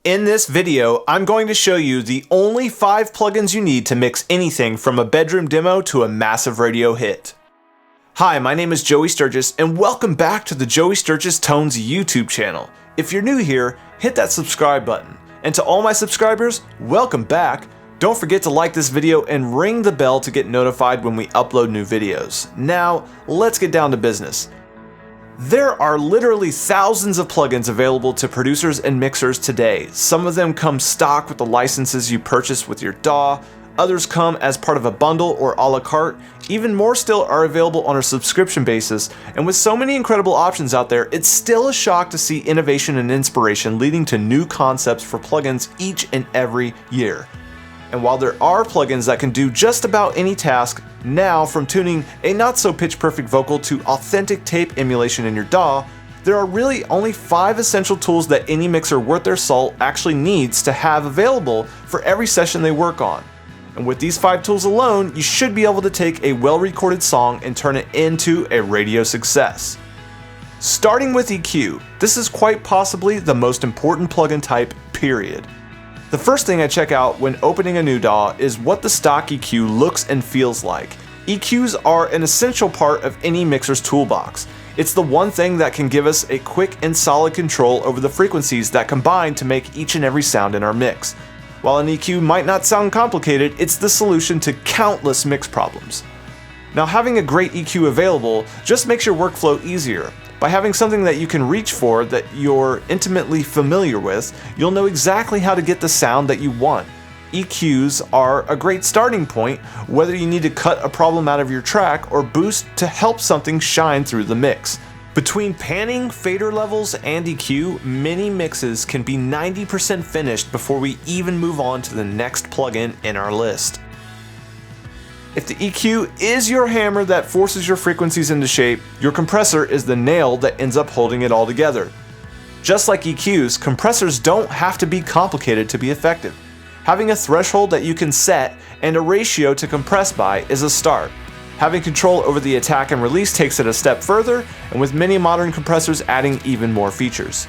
In this video, I'm going to show you the only 5 plugins you need to mix anything from a bedroom demo to a massive radio hit. Hi, my name is Joey Sturgis, and welcome back to the Joey Sturgis Tones YouTube channel. If you're new here, hit that subscribe button. And to all my subscribers, welcome back. Don't forget to like this video and ring the bell to get notified when we upload new videos. Now, let's get down to business. There are literally thousands of plugins available to producers and mixers today. Some of them come stock with the licenses you purchase with your DAW, others come as part of a bundle or a la carte, even more still are available on a subscription basis, and with so many incredible options out there, it's still a shock to see innovation and inspiration leading to new concepts for plugins each and every year. And while there are plugins that can do just about any task, now from tuning a not so pitch perfect vocal to authentic tape emulation in your DAW, there are really only 5 essential tools that any mixer worth their salt actually needs to have available for every session they work on. And with these 5 tools alone, you should be able to take a well-recorded song and turn it into a radio success. Starting with EQ, this is quite possibly the most important plugin type, period. The first thing I check out when opening a new DAW is what the stock EQ looks and feels like. EQs are an essential part of any mixer's toolbox. It's the one thing that can give us a quick and solid control over the frequencies that combine to make each and every sound in our mix. While an EQ might not sound complicated, it's the solution to countless mix problems. Now, having a great EQ available just makes your workflow easier. By having something that you can reach for that you're intimately familiar with, you'll know exactly how to get the sound that you want. EQs are a great starting point, whether you need to cut a problem out of your track or boost to help something shine through the mix. Between panning, fader levels, and EQ, many mixes can be 90% finished before we even move on to the next plugin in our list. If the EQ is your hammer that forces your frequencies into shape, your compressor is the nail that ends up holding it all together. Just like EQs, compressors don't have to be complicated to be effective. Having a threshold that you can set and a ratio to compress by is a start. Having control over the attack and release takes it a step further, and with many modern compressors adding even more features.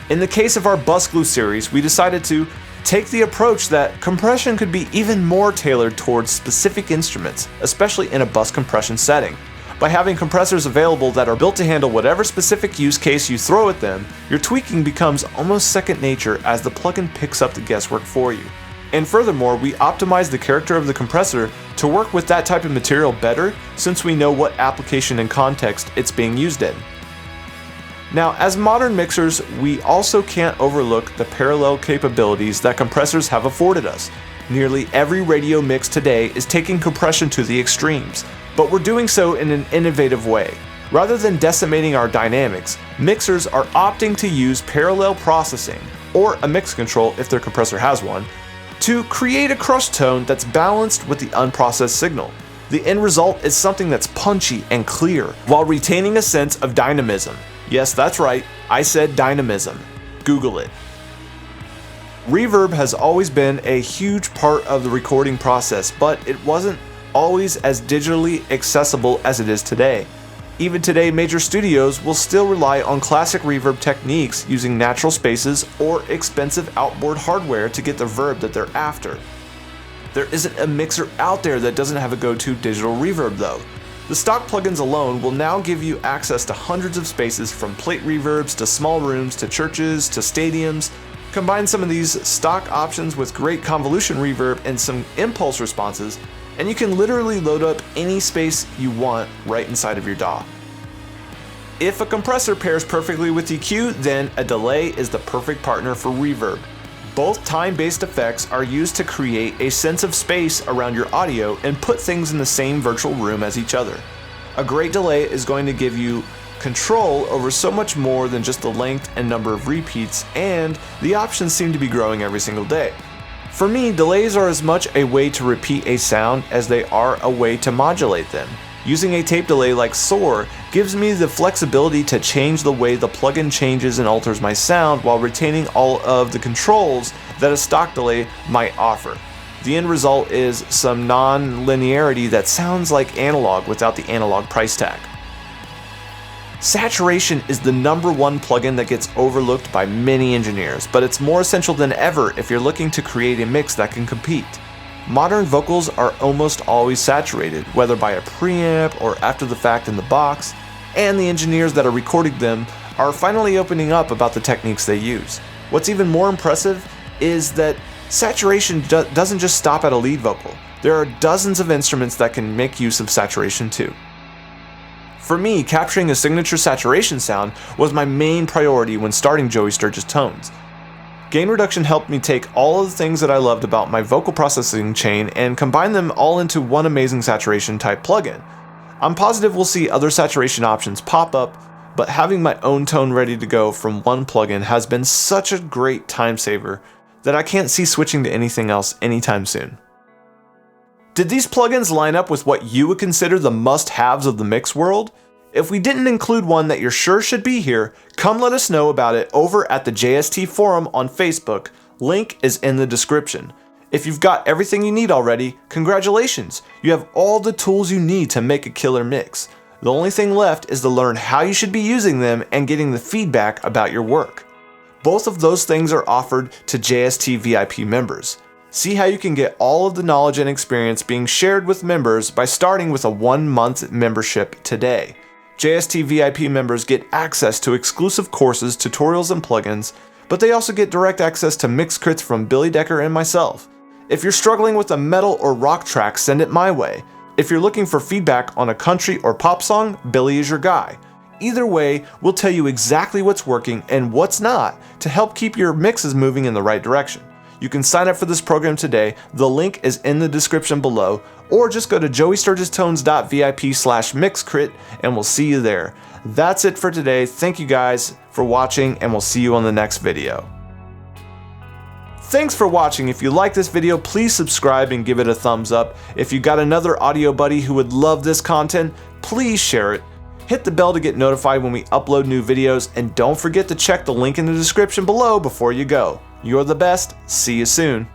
In the case of our Bus Glue series, we decided to take the approach that compression could be even more tailored towards specific instruments, especially in a bus compression setting. By having compressors available that are built to handle whatever specific use case you throw at them, your tweaking becomes almost second nature as the plugin picks up the guesswork for you. And furthermore, we optimize the character of the compressor to work with that type of material better since we know what application and context it's being used in. Now, as modern mixers, we also can't overlook the parallel capabilities that compressors have afforded us. Nearly every radio mix today is taking compression to the extremes, but we're doing so in an innovative way. Rather than decimating our dynamics, mixers are opting to use parallel processing, or a mix control if their compressor has one, to create a crush tone that's balanced with the unprocessed signal. The end result is something that's punchy and clear, while retaining a sense of dynamism. Yes, that's right, I said dynamism. Google it. Reverb has always been a huge part of the recording process, but it wasn't always as digitally accessible as it is today. Even today, major studios will still rely on classic reverb techniques using natural spaces or expensive outboard hardware to get the verb that they're after. There isn't a mixer out there that doesn't have a go-to digital reverb though. The stock plugins alone will now give you access to hundreds of spaces, from plate reverbs to small rooms to churches to stadiums. Combine some of these stock options with great convolution reverb and some impulse responses, and you can literally load up any space you want right inside of your DAW. If a compressor pairs perfectly with EQ, then a delay is the perfect partner for reverb. Both time-based effects are used to create a sense of space around your audio and put things in the same virtual room as each other. A great delay is going to give you control over so much more than just the length and number of repeats, and the options seem to be growing every single day. For me, delays are as much a way to repeat a sound as they are a way to modulate them. Using a tape delay like Soar gives me the flexibility to change the way the plugin changes and alters my sound while retaining all of the controls that a stock delay might offer. The end result is some non-linearity that sounds like analog without the analog price tag. Saturation is the #1 plugin that gets overlooked by many engineers, but it's more essential than ever if you're looking to create a mix that can compete. Modern vocals are almost always saturated, whether by a preamp or after the fact in the box, and the engineers that are recording them are finally opening up about the techniques they use. What's even more impressive is that saturation doesn't just stop at a lead vocal. There are dozens of instruments that can make use of saturation too. For me, capturing a signature saturation sound was my main priority when starting Joey Sturgis Tones. Gain reduction helped me take all of the things that I loved about my vocal processing chain and combine them all into one amazing saturation type plugin. I'm positive we'll see other saturation options pop up, but having my own tone ready to go from one plugin has been such a great time saver that I can't see switching to anything else anytime soon. Did these plugins line up with what you would consider the must-haves of the mix world? If we didn't include one that you're sure should be here, come let us know about it over at the JST forum on Facebook. Link is in the description. If you've got everything you need already, congratulations! You have all the tools you need to make a killer mix. The only thing left is to learn how you should be using them and getting the feedback about your work. Both of those things are offered to JST VIP members. See how you can get all of the knowledge and experience being shared with members by starting with a 1-month membership today. JST VIP members get access to exclusive courses, tutorials, and plugins, but they also get direct access to mix crits from Billy Decker and myself. If you're struggling with a metal or rock track, send it my way. If you're looking for feedback on a country or pop song, Billy is your guy. Either way, we'll tell you exactly what's working and what's not to help keep your mixes moving in the right direction. You can sign up for this program today. The link is in the description below, or just go to joeysturgistones.vip/mixcrit and we'll see you there. That's it for today. Thank you guys for watching, and we'll see you on the next video. Thanks for watching. If you like this video, please subscribe and give it a thumbs up. If you got another audio buddy who would love this content, please share it. Hit the bell to get notified when we upload new videos, and don't forget to check the link in the description below before you go. You're the best. See you soon.